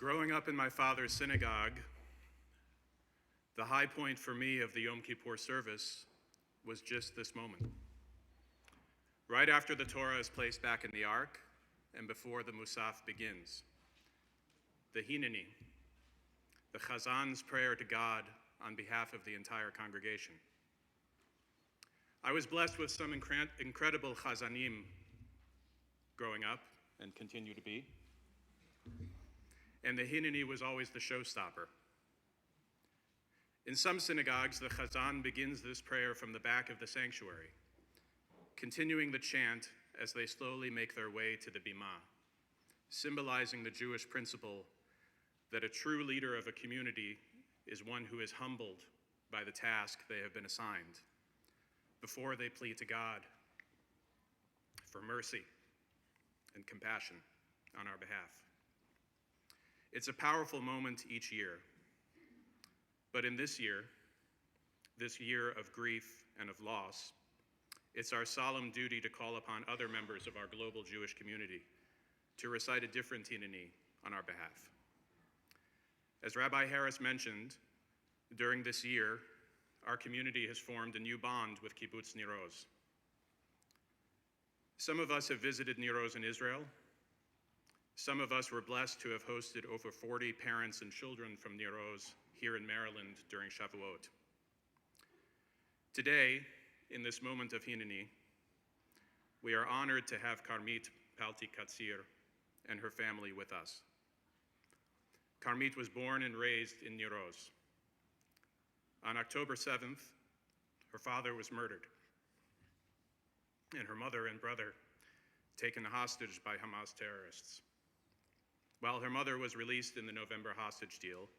Growing up in my father's synagogue, the high point for me of the Yom Kippur service was just this moment. Right after the Torah is placed back in the Ark and before the Musaf begins, the Hineni, the Chazan's prayer to God on behalf of the entire congregation. I was blessed with some incredible Chazanim growing up and continue to be. And the Hineni was always the showstopper. In some synagogues, the Chazan begins this prayer from the back of the sanctuary, continuing the chant as they slowly make their way to the bima, symbolizing the Jewish principle that a true leader of a community is one who is humbled by the task they have been assigned before they plead to God for mercy and compassion on our behalf. It's a powerful moment each year, but in this year of grief and of loss, it's our solemn duty to call upon other members of our global Jewish community to recite a different Hineni on our behalf. As Rabbi Harris mentioned, during this year, our community has formed a new bond with Kibbutz Nir Oz. Some of us have visited Nir Oz in Israel. Some of us were blessed to have hosted over 40 parents and children from Nir Oz here in Maryland during Shavuot. Today, in this moment of Hineni, we are honored to have Carmit, Palty, Katzir, and her family with us. Carmit was born and raised in Nir Oz. On October 7th, her father was murdered, and her mother and brother taken hostage by Hamas terrorists. While her mother was released in the November hostage deal,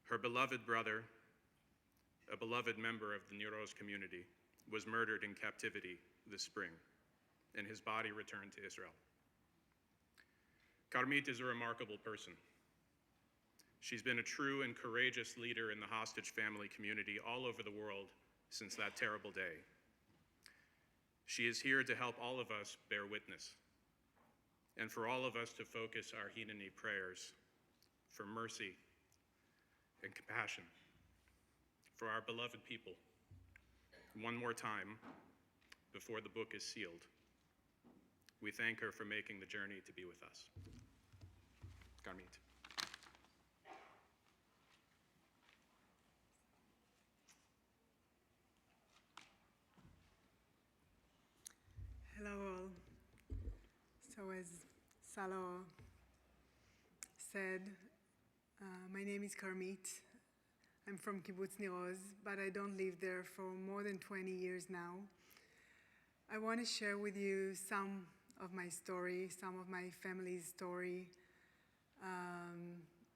her beloved brother, a beloved member of the Nir Oz community, was murdered in captivity this spring, and his body returned to Israel. Carmit is a remarkable person. She's been a true and courageous leader in the hostage family community all over the world since that terrible day. She is here to help all of us bear witness, and for all of us to focus our Hineni prayers for mercy and compassion for our beloved people. One more time, before the book is sealed, we thank her for making the journey to be with us. Carmit. Hello all. So as Salo said, my name is Carmit. I'm from Kibbutz Nir Oz, but I don't live there for more than 20 years now. I want to share with you some of my story, some of my family's story.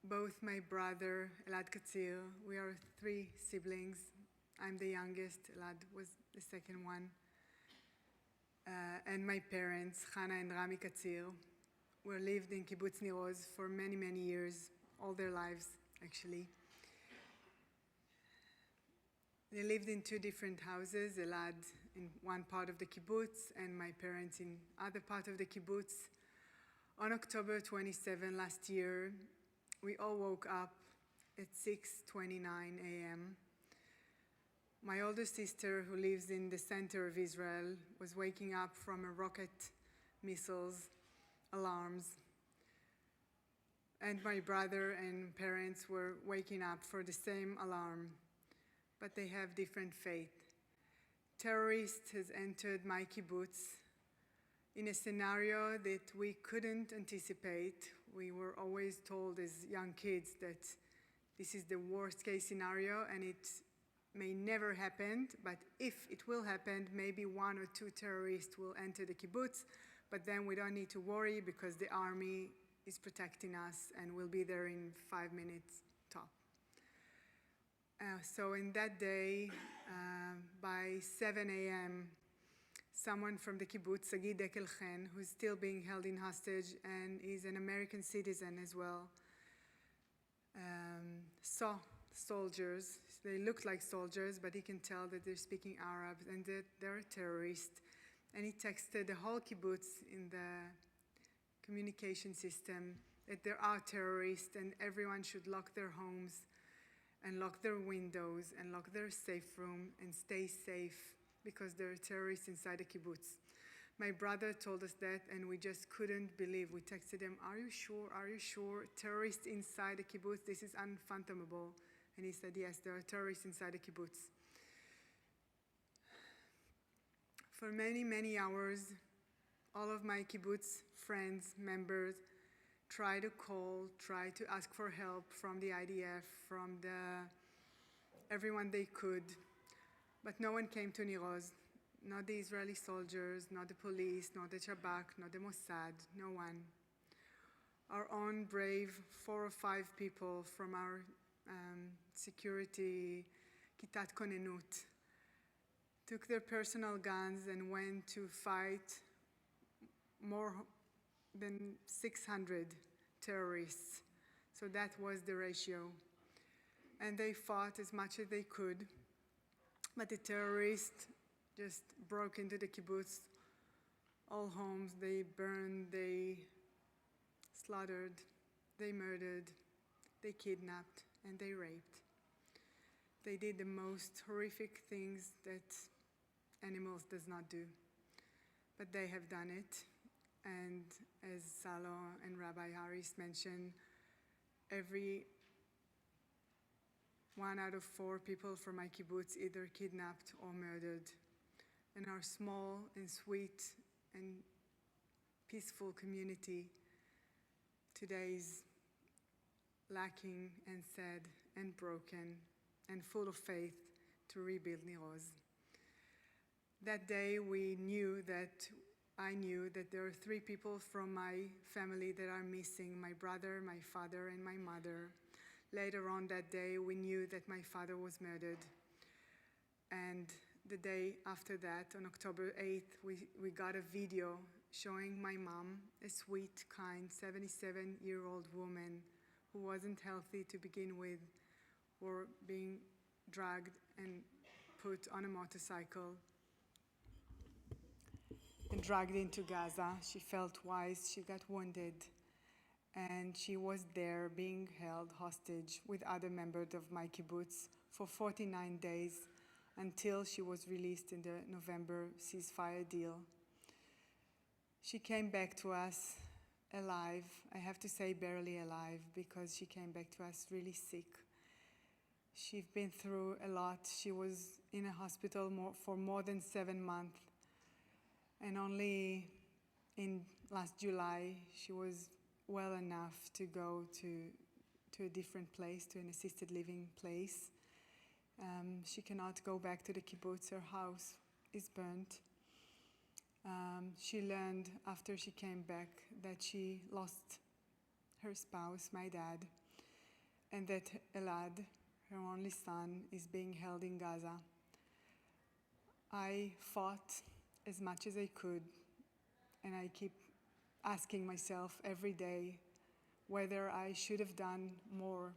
Both my brother, Elad Katzir, we are 3 siblings. I'm the youngest, Elad was the second one. And my parents, Hannah and Rami Katzir, were lived in Kibbutz Nir Oz for many, many years, all their lives, actually. They lived in 2 different houses, Elad in one part of the kibbutz and my parents in other part of the kibbutz. On October 27 last year, we all woke up at 6:29 a.m. My older sister, who lives in the center of Israel, was waking up from a rocket missiles alarms. And my brother and parents were waking up for the same alarm, but they have different fate. Terrorists has entered my kibbutz in a scenario that we couldn't anticipate. We were always told as young kids that this is the worst case scenario and it may never happen, but if it will happen, maybe 1 or 2 terrorists will enter the kibbutz, but then we don't need to worry because the army is protecting us and will be there in 5 minutes top. So in that day, by 7 a.m., someone from the kibbutz, Sagi Dekel-Chen, who's still being held in hostage and is an American citizen as well, saw soldiers. They looked like soldiers, but he can tell that they're speaking Arab and that they're terrorists. And he texted the whole kibbutz in the communication system that there are terrorists and everyone should lock their homes and lock their windows and lock their safe room and stay safe because there are terrorists inside the kibbutz. My brother told us that and we just couldn't believe. We texted him, "Are you sure? Are you sure? Terrorists inside the kibbutz? This is unfathomable." And he said, "Yes, there are terrorists inside the kibbutz." For many, many hours, all of my kibbutz friends, members, try to call, try to ask for help from the IDF, from everyone they could, but no one came to Nir Oz. Not the Israeli soldiers, not the police, not the Shabak, not the Mossad, no one. Our own brave 4 or 5 people from our security Kitat Konenut took their personal guns and went to fight more than 600 terrorists. So that was the ratio. And they fought as much as they could, but the terrorists just broke into the kibbutz, all homes. They burned, they slaughtered, they murdered, they kidnapped, and they raped. They did the most horrific things that animals does not do, but they have done it. And as Salo and Rabbi Harris mentioned, every 1 out of 4 people from my kibbutz either kidnapped or murdered. And our small and sweet and peaceful community today is lacking and sad and broken and full of faith to rebuild Nir Oz. That day I knew that there are 3 people from my family that are missing, my brother, my father, and my mother. Later on that day, we knew that my father was murdered. And the day after that, on October 8th, we got a video showing my mom, a sweet, kind, 77-year-old woman who wasn't healthy to begin with, were being dragged and put on a motorcycle and dragged into Gaza. She fell twice, she got wounded, and she was there being held hostage with other members of my kibbutz for 49 days until she was released in the November ceasefire deal. She came back to us alive. I have to say barely alive because she came back to us really sick. She's been through a lot. She was in a hospital for more than 7 months. And only in last July, she was well enough to go to a different place, to an assisted living place. She cannot go back to the kibbutz. Her house is burnt. She learned after she came back that she lost her spouse, my dad, and that Elad, her only son, is being held in Gaza. I fought as much as I could, and I keep asking myself every day whether I should have done more,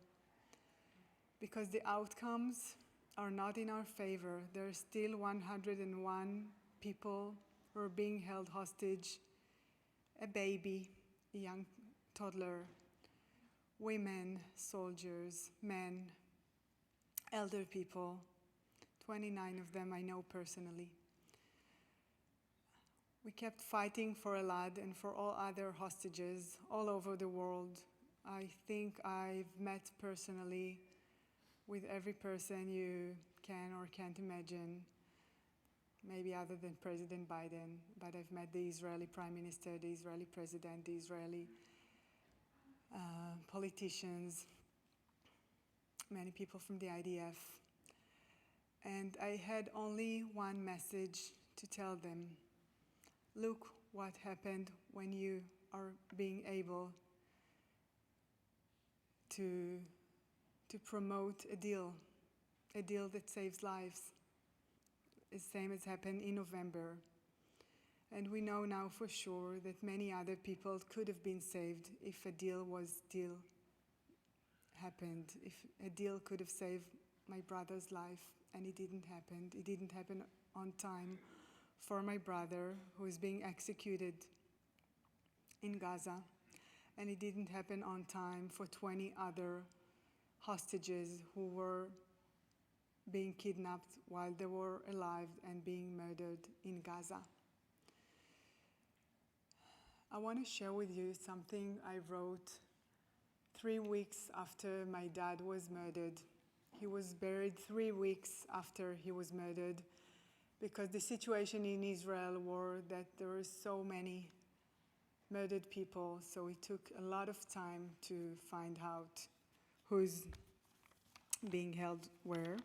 because the outcomes are not in our favor. There are still 101 people who are being held hostage, a baby, a young toddler, women, soldiers, men, elder people. 29 of them I know personally. We kept fighting for Elad and for all other hostages all over the world. I think I've met personally with every person you can or can't imagine, maybe other than President Biden, but I've met the Israeli Prime Minister, the Israeli President, the Israeli politicians, many people from the IDF. And I had only one message to tell them. Look what happened when you are being able to promote a deal that saves lives, the same as happened in November. And we know now for sure that many other people could have been saved if a deal happened, if a deal could have saved my brother's life, and it didn't happen. It didn't happen on time for my brother, who is being executed in Gaza. and it didn't happen on time for 20 other hostages who were being kidnapped while they were alive and being murdered in Gaza. I want to share with you something I wrote 3 weeks after my dad was murdered. He was buried 3 weeks after he was murdered, because the situation in Israel was that there were so many murdered people, so it took a lot of time to find out who's being held where.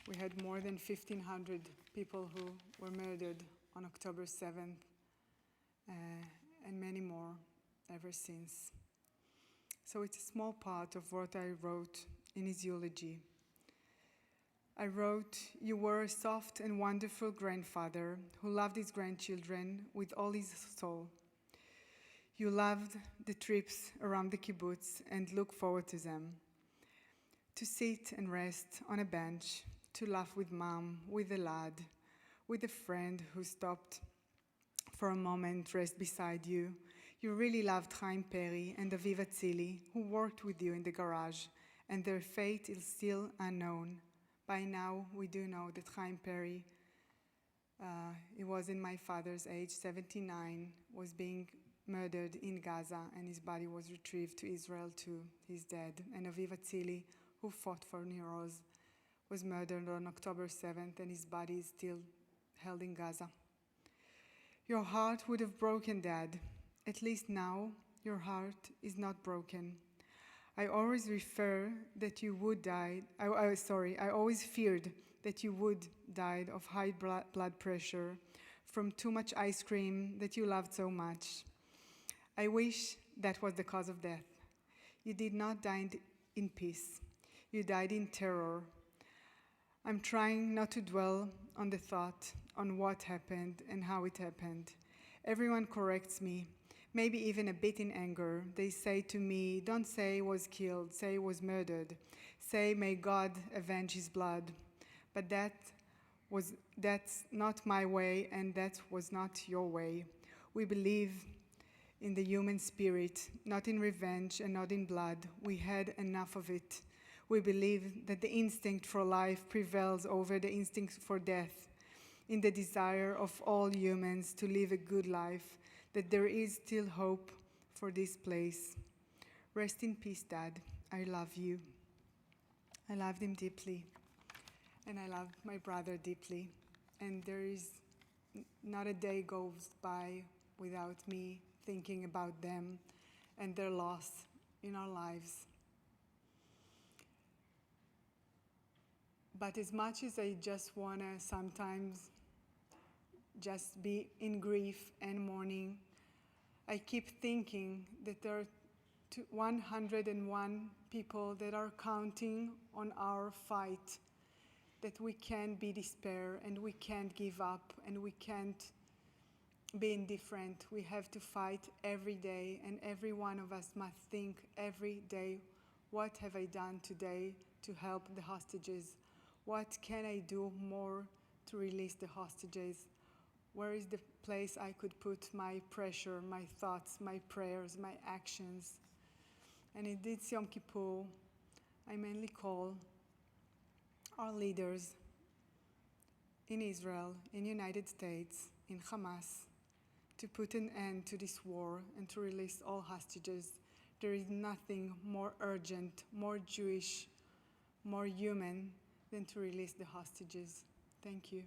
We had more than 1,500 people who were murdered on October 7th, and many more ever since. So it's a small part of what I wrote in his eulogy. I wrote, "You were a soft and wonderful grandfather who loved his grandchildren with all his soul. You loved the trips around the kibbutz and looked forward to them. To sit and rest on a bench, to laugh with mom, with a lad, with a friend who stopped for a moment, rest beside you. You really loved Chaim Perry and Aviv Atzili, who worked with you in the garage, and their fate is still unknown. By now, we do know that Chaim Perry, he was in my father's age, 79, was being murdered in Gaza, and his body was retrieved to Israel too. He's dead. And Aviv Atzili, who fought for Niroz, was murdered on October 7th, and his body is still held in Gaza. Your heart would have broken, Dad. At least now, your heart is not broken. I always feared that you would die of high blood pressure from too much ice cream that you loved so much. I wish that was the cause of death. You did not die in peace. You died in terror. I'm trying not to dwell on the thought, on what happened and how it happened. Everyone corrects me, maybe even a bit in anger. They say to me, don't say he was killed, say he was murdered. Say, may God avenge his blood. But that's not my way, and that was not your way. We believe in the human spirit, not in revenge and not in blood. We had enough of it. We believe that the instinct for life prevails over the instinct for death, in the desire of all humans to live a good life, that there is still hope for this place. Rest in peace, Dad. I love you. I loved him deeply, and I love my brother deeply, and there is not a day goes by without me thinking about them and their loss in our lives. But as much as I just want to sometimes just be in grief and mourning, I keep thinking that there are 101 people that are counting on our fight, that we can't be despair and we can't give up and we can't be indifferent. We have to fight every day, and every one of us must think every day, what have I done today to help the hostages? What can I do more to release the hostages? Where is the place I could put my pressure, my thoughts, my prayers, my actions? And in this Yom Kippur, I mainly call our leaders in Israel, in the United States, in Hamas, to put an end to this war and to release all hostages. There is nothing more urgent, more Jewish, more human than to release the hostages. Thank you.